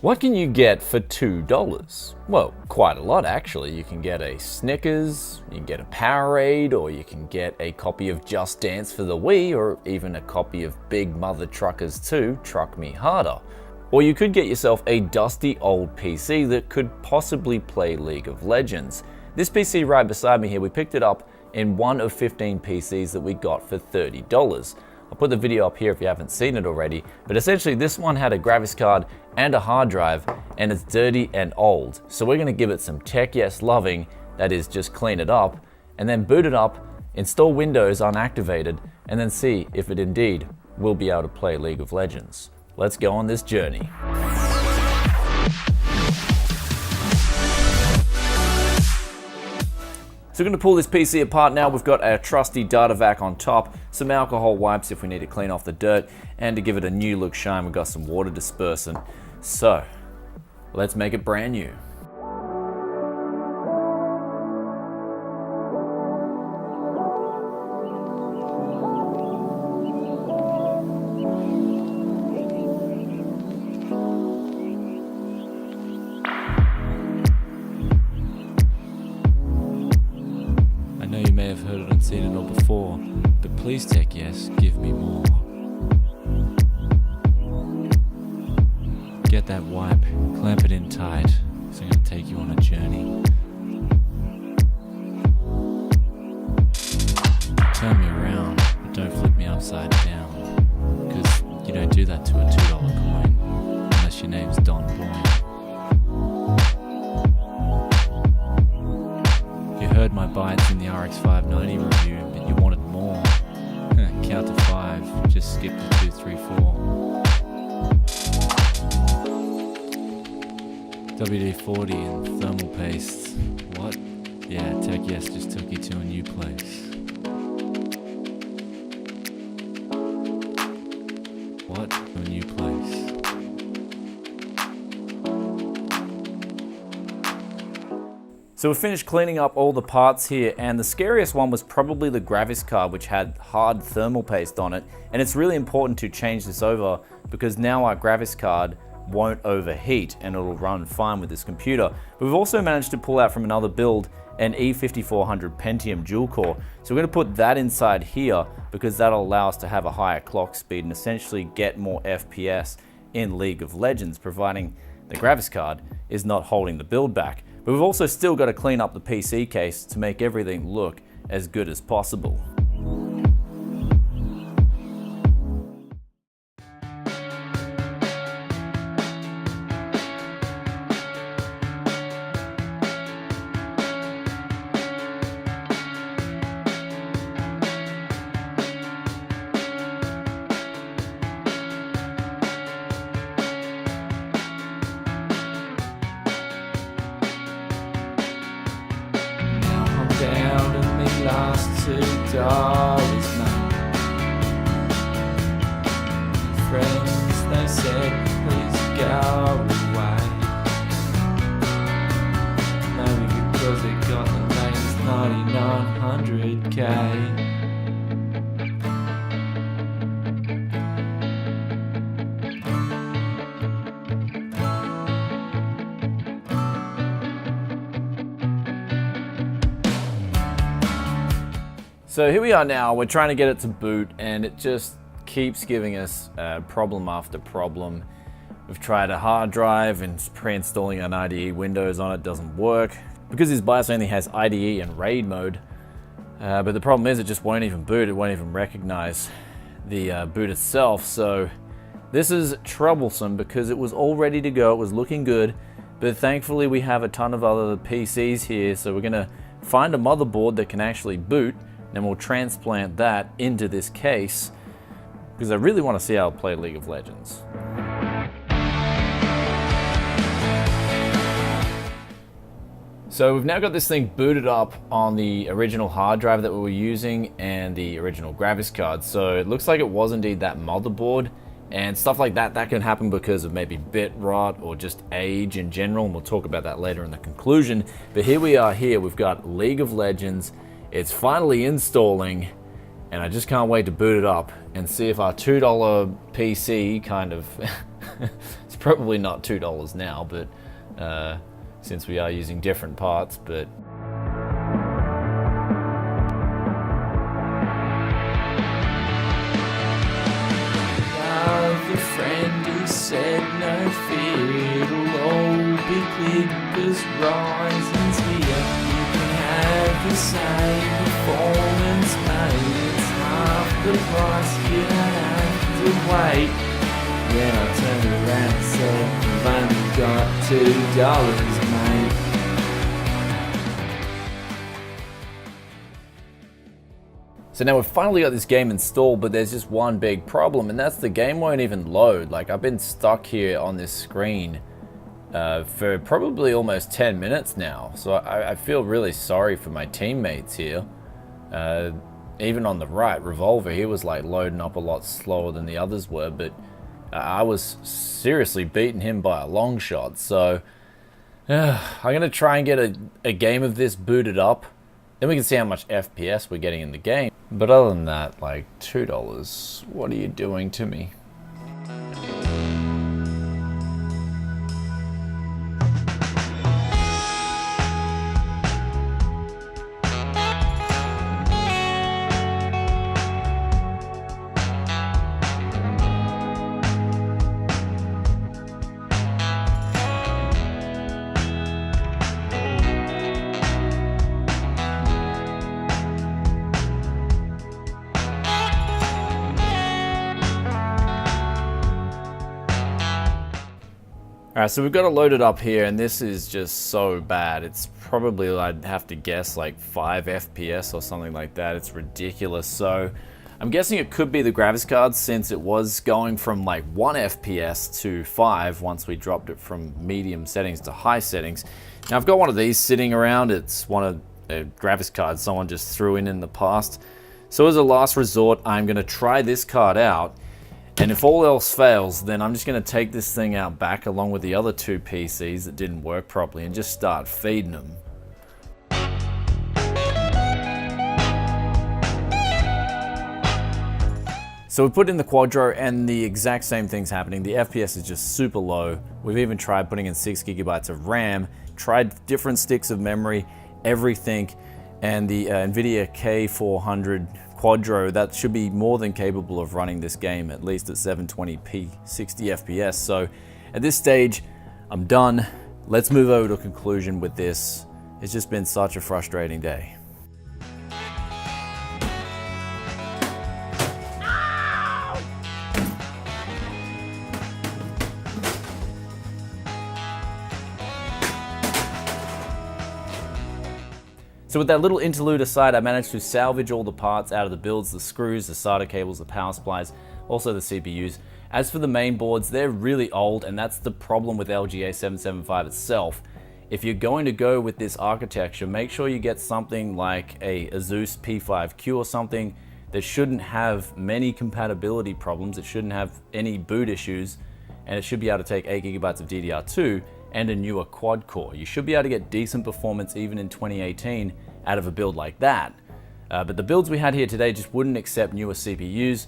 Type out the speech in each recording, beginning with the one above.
What can you get for $2? Well, quite a lot actually. You can get a Snickers, you can get a Powerade, or you can get a copy of Just Dance for the Wii, or even a copy of Big Mother Truckers 2, Truck Me Harder. Or you could get yourself a dusty old PC that could possibly play League of Legends. This PC right beside me here, we picked it up in one of 15 PCs that we got for $30. I'll put the video up here if you haven't seen it already, but essentially this one had a graphics card and a hard drive, and it's dirty and old. So we're gonna give it some tech yes loving, that is just clean it up, and then boot it up, install Windows unactivated, and then see if it indeed will be able to play League of Legends. Let's go on this journey. So we're going to pull this PC apart now. We've got our trusty data vac on top, some alcohol wipes if we need to clean off the dirt, and to give it a new look shine, we've got some water dispersant. So let's make it brand new. May have heard it and seen it all before, but please tech yes, give me more. Get that wipe, clamp it in tight, so I'm gonna take you on a journey. Turn me around, but don't flip me upside down, because you don't do that to a $2 coin, unless your name's Don Boyne. You heard my bites in the RX 590 review, but you wanted more. Count to 5, just skip to 2, 3, 4. WD-40 and thermal paste. What? Yeah, tech yes just took you to a new place. What? A new place. So we finished cleaning up all the parts here, and the scariest one was probably the graphics card, which had hard thermal paste on it. And it's really important to change this over because now our graphics card won't overheat and it'll run fine with this computer. But we've also managed to pull out from another build an E5400 Pentium dual core. So we're going to put that inside here because that'll allow us to have a higher clock speed and essentially get more FPS in League of Legends, providing the graphics card is not holding the build back. But we've also still got to clean up the PC case to make everything look as good as possible. Down to me last $2 now. Friends, they said, please go away. Maybe because they got the latest 9900K. So here we are now, we're trying to get it to boot and it just keeps giving us problem after problem. We've tried a hard drive and pre-installing an IDE Windows on it doesn't work because this BIOS only has IDE and RAID mode. But the problem is it just won't even boot, it won't even recognize the boot itself. So this is troublesome because it was all ready to go, it was looking good, but thankfully we have a ton of other PCs here, so we're gonna find a motherboard that can actually boot. And we'll transplant that into this case because I really want to see how to play League of Legends. So we've now got this thing booted up on the original hard drive that we were using and the original graphics card. So it looks like it was indeed that motherboard, and stuff like that can happen because of maybe bit rot or just age in general, and we'll talk about that later in the conclusion. But here we are here, we've got League of Legends. It's finally installing, and I just can't wait to boot it up and see if our $2 PC kind of it's probably not $2 now, but since we are using different parts, but The friend who said no fear, it'll all be clear because Rising's here. You can have the same performance, mate. It's half the price, you don't have to wait. Then I turned around and said, I've only got $2, mate. So now we've finally got this game installed, but there's just one big problem, and that's the game won't even load. Like, I've been stuck here on this screen for probably almost 10 minutes now. So I feel really sorry for my teammates here. Even on the right, Revolver, he was like loading up a lot slower than the others were, but I was seriously beating him by a long shot. So I'm gonna try and get a game of this booted up. Then we can see how much FPS we're getting in the game. But other than that, like $2, what are you doing to me? Alright, so we've got it loaded up here, and this is just so bad. It's probably, I'd have to guess, like 5 FPS or something like that. It's ridiculous. So I'm guessing it could be the graphics card, since it was going from like 1 FPS to 5 once we dropped it from medium settings to high settings. Now I've got one of these sitting around. It's one of a graphics card someone just threw in the past. So as a last resort, I'm going to try this card out. And if all else fails, then I'm just going to take this thing out back along with the other 2 PCs that didn't work properly and just start feeding them. So we put in the Quadro and the exact same thing's happening. The FPS is just super low. We've even tried putting in 6 gigabytes of RAM, tried different sticks of memory, everything, and the NVIDIA K400 Quadro, that should be more than capable of running this game, at least at 720p, 60 FPS. So at this stage, I'm done. Let's move over to a conclusion with this. It's just been such a frustrating day. So with that little interlude aside, I managed to salvage all the parts out of the builds, the screws, the SATA cables, the power supplies, also the CPUs. As for the main boards, they're really old, and that's the problem with LGA 775 itself. If you're going to go with this architecture, make sure you get something like a Asus P5Q or something that shouldn't have many compatibility problems, it shouldn't have any boot issues, and it should be able to take 8 gigabytes of DDR2 and a newer quad core. You should be able to get decent performance even in 2018 out of a build like that. But the builds we had here today just wouldn't accept newer CPUs.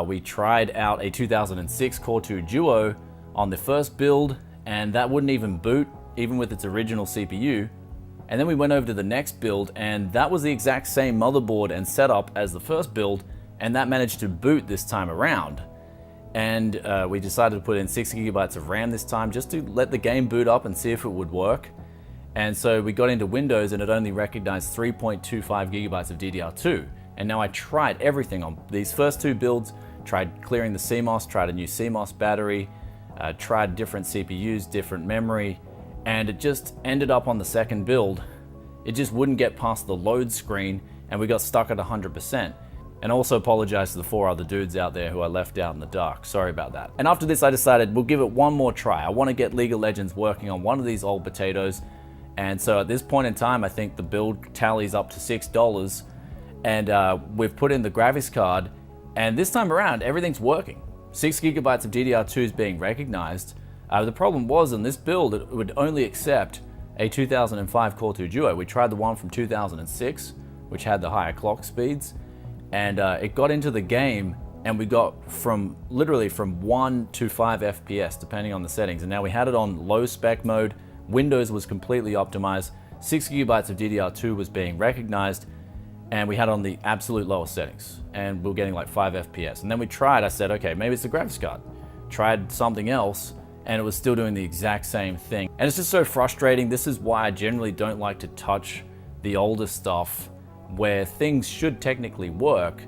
We tried out a 2006 Core 2 Duo on the first build, and that wouldn't even boot, even with its original CPU. And then we went over to the next build, and that was the exact same motherboard and setup as the first build, and that managed to boot this time around. And we decided to put in 6 gigabytes of RAM this time just to let the game boot up and see if it would work. And so we got into Windows and it only recognized 3.25 gigabytes of DDR2. And now I tried everything on these first 2 builds, tried clearing the CMOS, tried a new CMOS battery, tried different CPUs, different memory, and it just ended up on the second build. It just wouldn't get past the load screen and we got stuck at 100%. And also apologize to the 4 other dudes out there who I left out in the dark. Sorry about that. And after this, I decided we'll give it one more try. I want to get League of Legends working on one of these old potatoes. And so at this point in time, I think the build tallies up to $6. And we've put in the graphics card. And this time around, everything's working. 6 gigabytes of DDR2 is being recognized. The problem was in this build, it would only accept a 2005 Core 2 Duo. We tried the one from 2006, which had the higher clock speeds. And it got into the game and we got literally from 1 to 5 FPS depending on the settings. And now we had it on low spec mode, Windows was completely optimized, 6 GB of DDR2 was being recognized, and we had it on the absolute lowest settings, and we were getting like 5 FPS. And then we tried, I said, okay, maybe it's the graphics card. Tried something else, and it was still doing the exact same thing. And it's just so frustrating. This is why I generally don't like to touch the older stuff where things should technically work,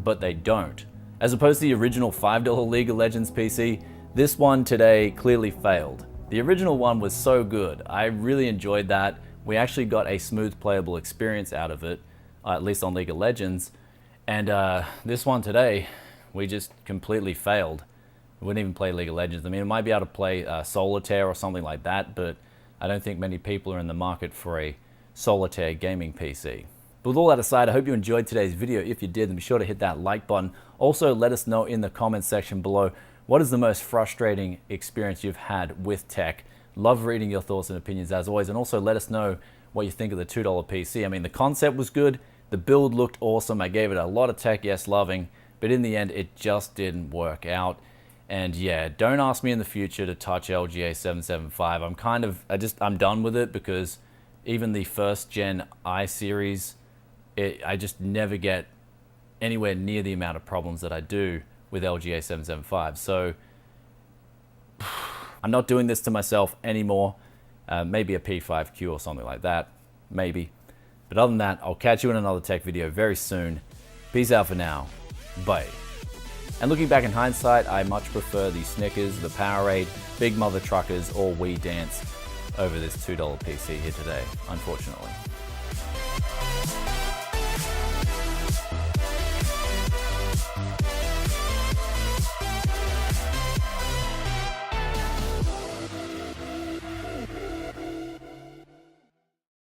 but they don't. As opposed to the original $5 League of Legends PC, this one today clearly failed. The original one was so good. I really enjoyed that. We actually got a smooth playable experience out of it, at least on League of Legends. And this one today, we just completely failed. We wouldn't even play League of Legends. I mean, it might be able to play Solitaire or something like that, but I don't think many people are in the market for a Solitaire gaming PC. But with all that aside, I hope you enjoyed today's video. If you did, then be sure to hit that like button. Also, let us know in the comments section below, what is the most frustrating experience you've had with tech? Love reading your thoughts and opinions as always. And also let us know what you think of the $2 PC. I mean, the concept was good. The build looked awesome. I gave it a lot of tech yes loving, but in the end, it just didn't work out. And yeah, don't ask me in the future to touch LGA 775. I'm done with it, because even the first gen i-series, I just never get anywhere near the amount of problems that I do with LGA 775. So I'm not doing this to myself anymore. Maybe a P5Q or something like that, maybe. But other than that, I'll catch you in another tech video very soon. Peace out for now. Bye. And looking back in hindsight, I much prefer the Snickers, the Powerade, Big Mother Truckers, or Wii Dance over this $2 PC here today, unfortunately.